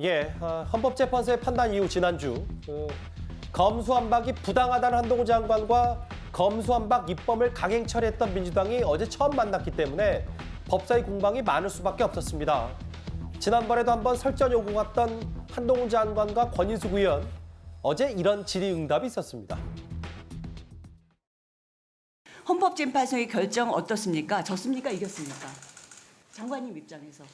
예, 헌법재판소의 판단 이후 지난주 검수완박이 부당하다는 한동훈 장관과 검수완박 입법을 강행 처리했던 민주당이 어제 처음 만났기 때문에 법사위 공방이 많을 수밖에 없었습니다. 지난번에도 한번 설전 요구가 왔던 한동훈 장관과 권인숙 의원, 어제 이런 질의응답이 있었습니다. 헌법재판소의 결정 어떻습니까? 졌습니까? 이겼습니까? 장관님 입장에서.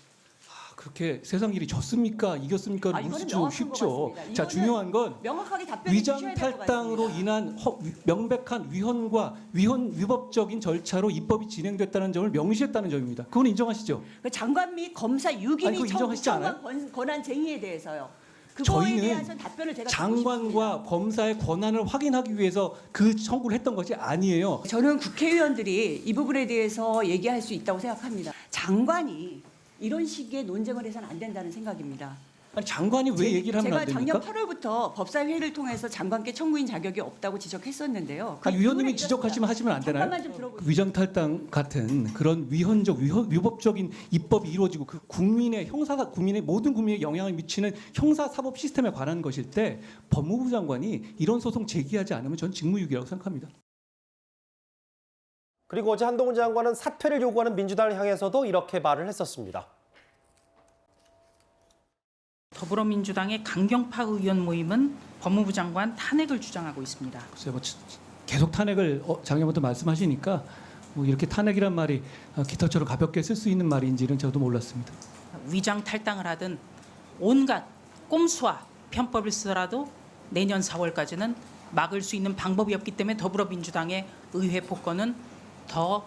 그렇게 세상 일이 졌습니까? 이겼습니까? 이거는 묻기도 명확한 쉽죠. 것 같습니다. 자, 이거는 중요한 건 명확하게 답변해 위장 주셔야 될 것 탈당으로 같습니다. 인한 명백한 위헌과 위법적인 절차로 입법이 진행됐다는 점을 명시했다는 점입니다. 그건 인정하시죠? 그 장관 및 검사 아니, 유기미 그거 인정하시지 않아요? 권한 쟁의에 대해서요. 그거에 저희는 대해서 답변을 제가 듣고 장관과 싶습니다. 검사의 권한을 확인하기 위해서 그 청구를 했던 것이 아니에요. 저는 국회의원들이 이 부분에 대해서 얘기할 수 있다고 생각합니다. 장관이 이런 식의 논쟁을 해서는 안 된다는 생각입니다. 아니, 장관이 왜 얘기를 하면 안 제가 됩니까? 작년 8월부터 법사위 회의를 통해서 장관께 청구인 자격이 없다고 지적했었는데요. 그 아니, 위원님이 부분에 지적하시면 하시면 안 되나요? 잠깐만 좀 들어보세요. 위장 탈당 같은 그런 위헌적 위법적인 입법이 이루어지고 그 국민의 모든 국민에 영향을 미치는 형사 사법 시스템에 관한 것일 때 법무부 장관이 이런 소송 제기하지 않으면 전 직무유기라고 생각합니다. 그리고 어제 한동훈 장관은 사퇴를 요구하는 민주당을 향해서도 이렇게 말을 했었습니다. 더불어민주당의 강경파 의원 모임은 법무부 장관 탄핵을 주장하고 있습니다. 글쎄요, 뭐 계속 탄핵을 작년부터 말씀하시니까 뭐 이렇게 탄핵이란 말이 깃털처럼 가볍게 쓸 수 있는 말인지는 저도 몰랐습니다. 위장 탈당을 하든 온갖 꼼수와 편법을 쓰더라도 내년 4월까지는 막을 수 있는 방법이 없기 때문에 더불어민주당의 의회 폭거는 더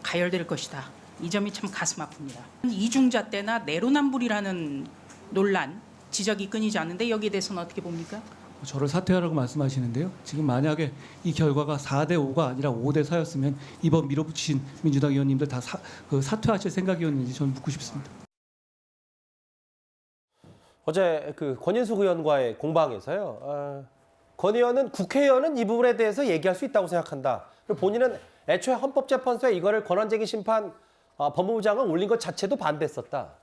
가열될 것이다. 이 점이 참 가슴 아픕니다. 이중자 때나 내로남불이라는 논란, 지적이 끊이지 않는데 여기에 대해서는 어떻게 봅니까? 저를 사퇴하라고 말씀하시는데요. 지금 만약에 이 결과가 4대 5가 아니라 5대 4였으면 이번 밀어붙이신 민주당 의원님들 다 사퇴하실 생각이었는지 저는 묻고 싶습니다. 어제 그 권인숙 의원과의 공방에서요. 권 의원은 국회의원은 이 부분에 대해서 얘기할 수 있다고 생각한다. 그리고 본인은 애초에 헌법재판소에 이거를 권한쟁의 심판 법무부 장관 올린 것 자체도 반대했었다.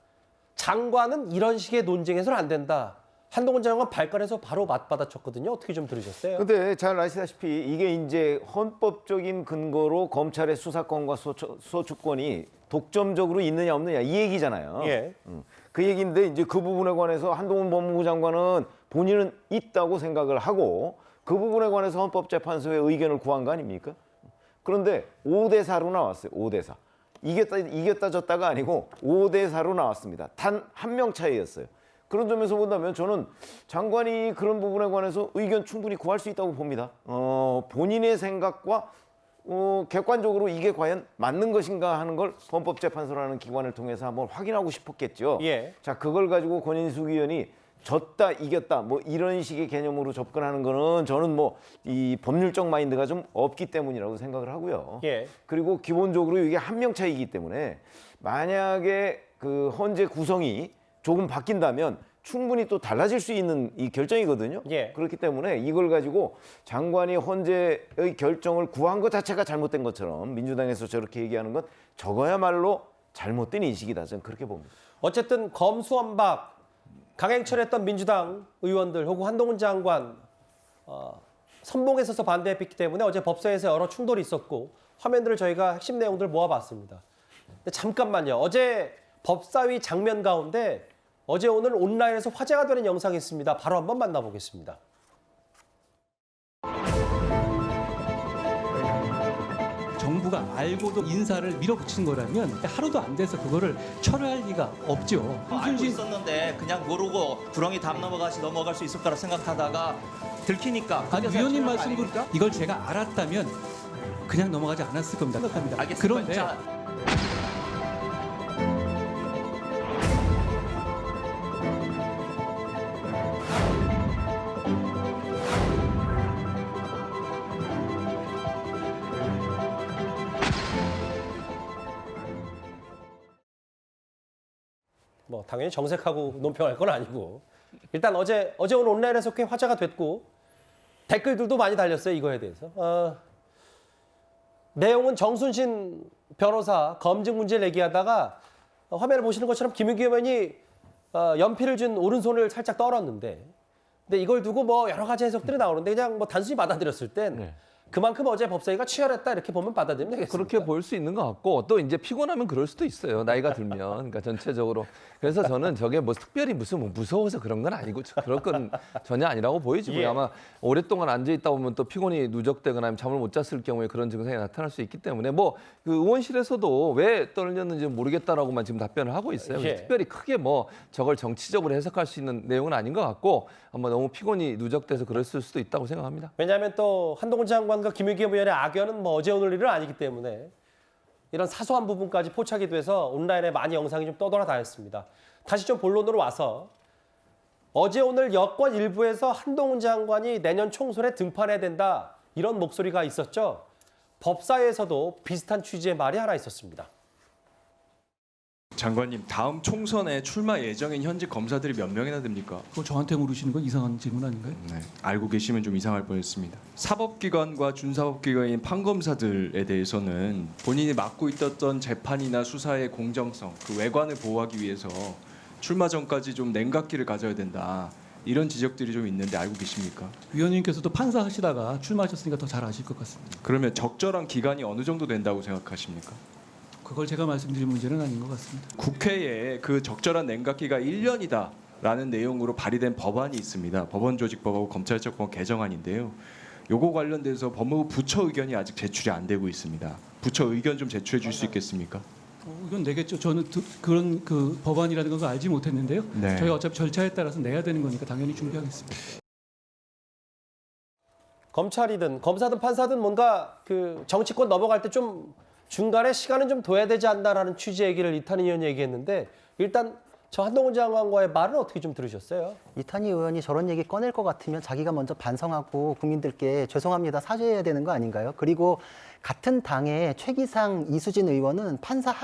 장관은 이런 식의 논쟁에서는 안 된다. 한동훈 장관 발끈해서 바로 맞받아쳤거든요. 어떻게 좀 들으셨어요? 근데 잘 아시다시피 이게 이제 헌법적인 근거로 검찰의 수사권과 소추권이 독점적으로 있느냐 없느냐 이 얘기잖아요. 예. 그 얘기인데 이제 그 부분에 관해서 한동훈 법무부 장관은 본인은 있다고 생각을 하고 그 부분에 관해서 헌법재판소의 의견을 구한 거 아닙니까? 그런데 5대 4로 나왔어요. 5대 4. 이겼다 졌다가 아니고 5대 4로 나왔습니다. 단 한 명 차이였어요. 그런 점에서 본다면 저는 장관이 그런 부분에 관해서 의견 충분히 구할 수 있다고 봅니다. 본인의 생각과 객관적으로 이게 과연 맞는 것인가 하는 걸 헌법재판소라는 기관을 통해서 한번 확인하고 싶었겠죠. 예. 자, 그걸 가지고 권인숙 의원이 졌다 이겼다 뭐 이런 식의 개념으로 접근하는 거는 저는 뭐 이 법률적 마인드가 좀 없기 때문이라고 생각을 하고요. 예. 그리고 기본적으로 이게 한 명 차이기 때문에 만약에 그 헌재 구성이 조금 바뀐다면 충분히 또 달라질 수 있는 이 결정이거든요. 예. 그렇기 때문에 이걸 가지고 장관이 헌재의 결정을 구한 것 자체가 잘못된 것처럼 민주당에서 저렇게 얘기하는 건 저거야말로 잘못된 인식이다. 저는 그렇게 봅니다. 어쨌든 검수완박 강행 처리했던 민주당 의원들 혹은 한동훈 장관 선봉에 서서 반대했기 때문에 어제 법사위에서 여러 충돌이 있었고 화면들을 저희가 핵심 내용들을 모아봤습니다. 근데 잠깐만요. 어제 법사위 장면 가운데 어제 오늘 온라인에서 화제가 되는 영상이 있습니다. 바로 한번 만나보겠습니다. 정부가 알고도 인사를 밀어붙이는 거라면 하루도 안 돼서 그거를 철회할 리가 없죠. 알고 있었는데 그냥 모르고 구렁이 담 넘어갈 수 있을 거라 생각하다가 들키니까. 아니, 그제서야 위원님 철회한 거 말씀도 아닙니까? 이걸 제가 알았다면 그냥 넘어가지 않았을 겁니다. 생각합니다. 알겠습니다. 그런데 자, 뭐 당연히 정색하고 논평할 건 아니고 일단 어제 오늘 온라인에서 꽤 화제가 됐고 댓글들도 많이 달렸어요. 이거에 대해서. 내용은 정순신 변호사 검증 문제를 얘기하다가 화면을 보시는 것처럼 김은기 의원이 연필을 준 오른손을 살짝 떨었는데, 근데 이걸 두고 뭐 여러 가지 해석들이 나오는데 그냥 뭐 단순히 받아들였을 땐 네. 그만큼 어제 법사위가 치열했다 이렇게 보면 받아들이면 되겠습니다. 그렇게 볼 수 있는 것 같고 또 이제 피곤하면 그럴 수도 있어요. 나이가 들면. 그러니까 전체적으로. 그래서 저는 저게 뭐 특별히 무슨 뭐 무서워서 그런 건 아니고 그럴 건 전혀 아니라고 보여지고요. 예. 아마 오랫동안 앉아 있다 보면 또 피곤이 누적되거나 아니면 잠을 못 잤을 경우에 그런 증상이 나타날 수 있기 때문에 뭐 그 의원실에서도 왜 떨렸는지 모르겠다라고만 지금 답변을 하고 있어요. 예. 특별히 크게 뭐 저걸 정치적으로 해석할 수 있는 내용은 아닌 것 같고 아마 너무 피곤이 누적돼서 그랬을 수도 있다고 생각합니다. 왜냐하면 또 한동훈 장관과 김의겸 의원의 악연은 뭐 어제 오늘 일은 아니기 때문에 이런 사소한 부분까지 포착이 돼서 온라인에 많이 영상이 좀 떠돌아다녔습니다. 다시 좀 본론으로 와서 어제 오늘 여권 일부에서 한동훈 장관이 내년 총선에 등판해야 된다 이런 목소리가 있었죠. 법사위에서도 비슷한 취지의 말이 하나 있었습니다. 장관님, 다음 총선에 출마 예정인 현직 검사들이 몇 명이나 됩니까? 그거 저한테 물으시는 건 이상한 질문 아닌가요? 네, 알고 계시면 좀 이상할 뻔했습니다. 사법기관과 준사법기관인 판검사들에 대해서는 본인이 맡고 있었던 재판이나 수사의 공정성, 그 외관을 보호하기 위해서 출마 전까지 좀 냉각기를 가져야 된다. 이런 지적들이 좀 있는데 알고 계십니까? 위원님께서도 판사 하시다가 출마하셨으니까 더 잘 아실 것 같습니다. 그러면 적절한 기간이 어느 정도 된다고 생각하십니까? 그걸 제가 말씀드릴 문제는 아닌 것 같습니다. 국회에 그 적절한 냉각기가 1년이다라는 내용으로 발의된 법안이 있습니다. 법원조직법하고 검찰청법 개정안인데요. 요거 관련돼서 법무부 부처 의견이 아직 제출이 안 되고 있습니다. 부처 의견 좀 제출해 줄 수 있겠습니까? 이건 내겠죠. 저는 그런 그 법안이라는 걸 알지 못했는데요. 네. 저희 어차피 절차에 따라서 내야 되는 거니까 당연히 준비하겠습니다. 검찰이든 검사든 판사든 뭔가 그 정치권 넘어갈 때 좀 중간에 시간은 좀 둬야 되지 않나라는 취지의 얘기를 이탄희 의원이 얘기했는데 일단 저 한동훈 장관과의 말은 어떻게 좀 들으셨어요? 이탄희 의원이 저런 얘기 꺼낼 것 같으면 자기가 먼저 반성하고 국민들께 죄송합니다 사죄해야 되는 거 아닌가요? 그리고 같은 당의 최기상 이수진 의원은 판사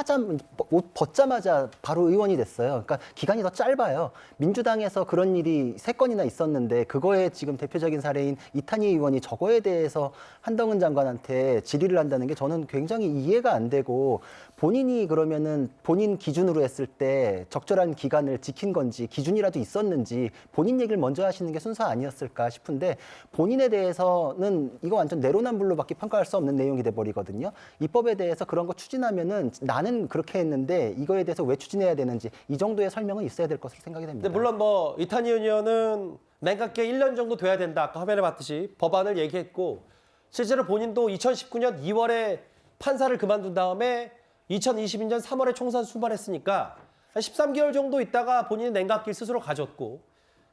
옷 벗자마자 바로 의원이 됐어요. 그러니까 기간이 더 짧아요. 민주당에서 그런 일이 3건이나 있었는데 그거에 지금 대표적인 사례인 이탄희 의원이 저거에 대해서 한동훈 장관한테 질의를 한다는 게 저는 굉장히 이해가 안 되고 본인이 그러면은 본인 기준으로 했을 때 적절한 기간을 지킨 건지 기준이라도 있었는지 본인 얘기를 먼저 하시는 게 순서 아니었을까 싶은데 본인에 대해서는 이거 완전 내로남불로밖에 평가할 수 없는 내용이 돼버리거든요. 입법에 대해서 그런 거 추진하면은 나는 그렇게 했는데 이거에 대해서 왜 추진해야 되는지 이 정도의 설명은 있어야 될 것으로 생각이 됩니다. 근데 물론 뭐 이탄희 의원은 냉각기가 1년 정도 돼야 된다. 아까 화면에 봤듯이 법안을 얘기했고 실제로 본인도 2019년 2월에 판사를 그만둔 다음에 2022년 3월에 총선 출마했으니까 한 13개월 정도 있다가 본인이 냉각기를 스스로 가졌고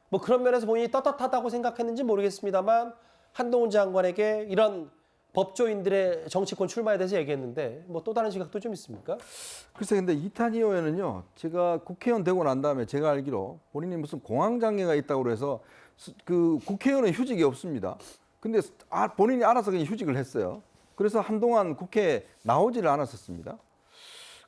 뭐 그런 면에서 본인이 떳떳하다고 생각했는지 모르겠습니다만 한동훈 장관에게 이런 법조인들의 정치권 출마에 대해서 얘기했는데 뭐 또 다른 시각도 좀 있습니까? 글쎄 근데 이탄희 의원은요 제가 국회의원 되고 난 다음에 제가 알기로 본인이 무슨 공황장애가 있다고 그래서 그 국회의원은 휴직이 없습니다. 근데 본인이 알아서 그냥 휴직을 했어요. 그래서 한동안 국회에 나오지를 않았었습니다.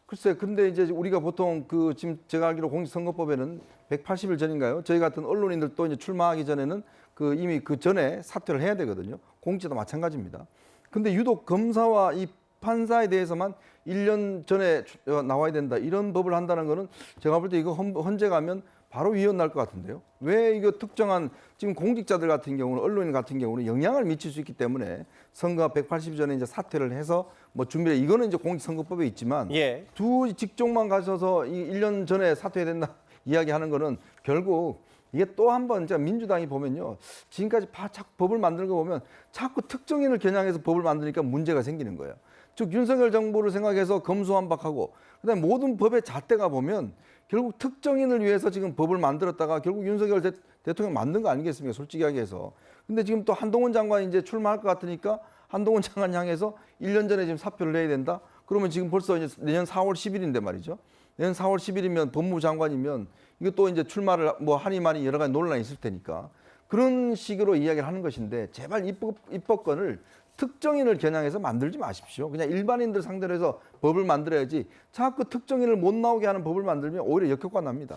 글쎄 근데 이제 우리가 보통 그 지금 제가 알기로 공직선거법에는 180일 전인가요? 저희 같은 언론인들도 이제 출마하기 전에는 그 이미 그 전에 사퇴를 해야 되거든요. 공직도 마찬가지입니다. 근데 유독 검사와 이 판사에 대해서만 1년 전에 나와야 된다 이런 법을 한다는 거는 제가 볼 때 이거 헌재 가면 바로 위헌 날 것 같은데요. 왜 이거 특정한 지금 공직자들 같은 경우는 언론인 같은 경우는 영향을 미칠 수 있기 때문에 선거 180일 전에 이제 사퇴를 해서 뭐 준비를 이거는 이제 공직선거법에 있지만 예. 두 직종만 가셔서 이 1년 전에 사퇴해야 된다 이야기하는 거는 결국 이게 또 한 번 이제 민주당이 보면요. 지금까지 자꾸 법을 만드는 거 보면 자꾸 특정인을 겨냥해서 법을 만드니까 문제가 생기는 거예요. 즉 윤석열 정부를 생각해서 검수완박하고 그다음에 모든 법의 잣대가 보면 결국 특정인을 위해서 지금 법을 만들었다가 결국 윤석열 대통령 만든 거 아니겠습니까? 솔직히 이야기해서. 근데 지금 또 한동훈 장관이 이제 출마할 것 같으니까 한동훈 장관 향해서 1년 전에 지금 사표를 내야 된다? 그러면 지금 벌써 이제 내년 4월 10일인데 말이죠. 내년 4월 10일이면 법무부 장관이면 이거 또 이제 출마를 뭐 하니 많이 여러 가지 논란이 있을 테니까 그런 식으로 이야기를 하는 것인데 제발 입법권을 특정인을 겨냥해서 만들지 마십시오. 그냥 일반인들 상대로 해서 법을 만들어야지 자꾸 특정인을 못 나오게 하는 법을 만들면 오히려 역효과 납니다.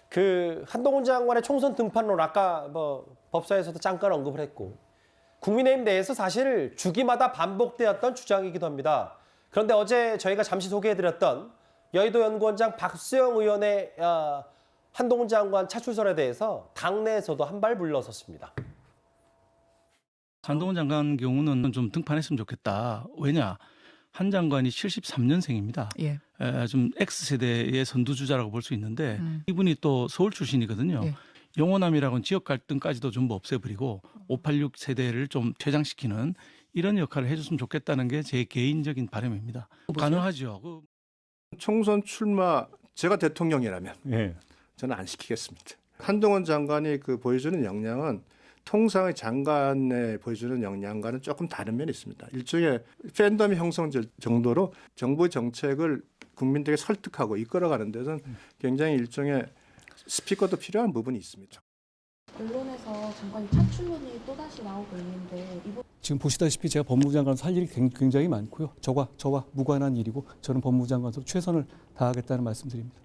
그 한동훈 장관의 총선 등판론 아까 뭐 법사에서도 잠깐 언급을 했고 국민의힘 내에서 사실 주기마다 반복되었던 주장이기도 합니다. 그런데 어제 저희가 잠시 소개해드렸던 여의도 연구원장 박수영 의원의 한동훈 장관 차출설에 대해서 당내에서도 한 발 물러섰습니다. 한동훈 장관 경우는 좀 등판했으면 좋겠다. 왜냐? 한 장관이 73년생입니다. 예. 좀 X세대의 선두주자라고 볼 수 있는데 이분이 또 서울 출신이거든요. 예. 영호남이라고는 지역 갈등까지도 전부 없애버리고 586 세대를 좀 퇴장시키는 이런 역할을 해줬으면 좋겠다는 게 제 개인적인 바람입니다. 가능하죠. 총선 출마 제가 대통령이라면 예. 저는 안 시키겠습니다. 한동훈 장관이 그 보여주는 역량은 통상의 장관의 보여주는 역량과는 조금 다른 면이 있습니다. 일종의 팬덤이 형성될 정도로 정부 정책을 국민들에게 설득하고 이끌어가는 데는 굉장히 일종의 스피커도 필요한 부분이 있습니다. 언론에서 장관 차출론이 또다시 나오고 있는데 지금 보시다시피 제가 법무부 장관으로서 할 일이 굉장히 많고요. 저와 무관한 일이고 저는 법무부 장관으로 최선을 다하겠다는 말씀드립니다.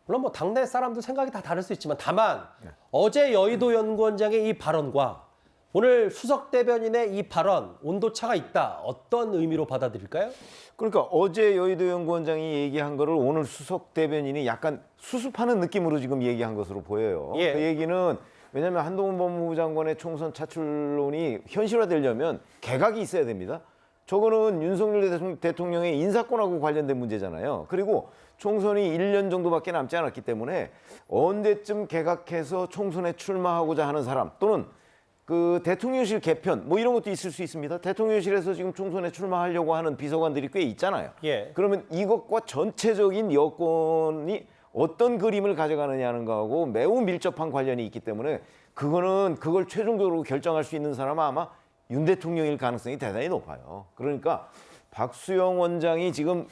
물론 뭐 당내 사람들 생각이 다 다를 수 있지만 다만 어제 여의도 연구원장의 이 발언과 오늘 수석 대변인의 이 발언 온도차가 있다. 어떤 의미로 받아들일까요? 그러니까 어제 여의도 연구원장이 얘기한 거를 오늘 수석 대변인이 약간 수습하는 느낌으로 지금 얘기한 것으로 보여요. 예. 그 얘기는 왜냐하면 한동훈 법무부 장관의 총선 차출론이 현실화되려면 개각이 있어야 됩니다. 저거는 윤석열 대통령의 인사권하고 관련된 문제잖아요. 그리고 총선이 1년 정도밖에 남지 않았기 때문에 언제쯤 개각해서 총선에 출마하고자 하는 사람 또는 그 대통령실 개편 뭐 이런 것도 있을 수 있습니다. 대통령실에서 지금 총선에 출마하려고 하는 비서관들이 꽤 있잖아요. 예. 그러면 이것과 전체적인 여권이 어떤 그림을 가져가느냐는 거하고 매우 밀접한 관련이 있기 때문에 그걸 최종적으로 결정할 수 있는 사람은 아마 윤 대통령일 가능성이 대단히 높아요. 그러니까 박수영 원장이 지금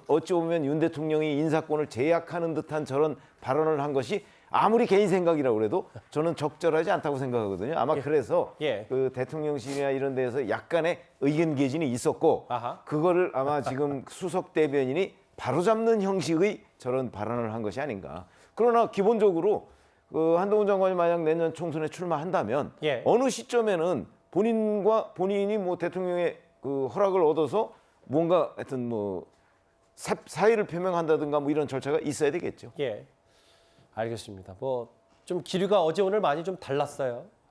어찌 보면 윤 대통령이 인사권을 제약하는 듯한 저런 발언을 한 것이 아무리 개인 생각이라고 그래도 저는 적절하지 않다고 생각하거든요. 아마 그래서 그 대통령실이나 이런 데서 약간의 의견 개진이 있었고 그거를 아마 지금 수석 대변인이 바로잡는 형식의 저런 발언을 한 것이 아닌가. 그러나 기본적으로 그 한동훈 장관이 만약 내년 총선에 출마한다면 어느 시점에는 본인이 뭐 대통령의 그 허락을 얻어서 뭔가 하여튼 뭐 사의를 표명한다든가 뭐 이런 절차가 있어야 되겠죠. 예. 알겠습니다. 뭐 좀 기류가 어제 오늘 많이 좀 달랐어요.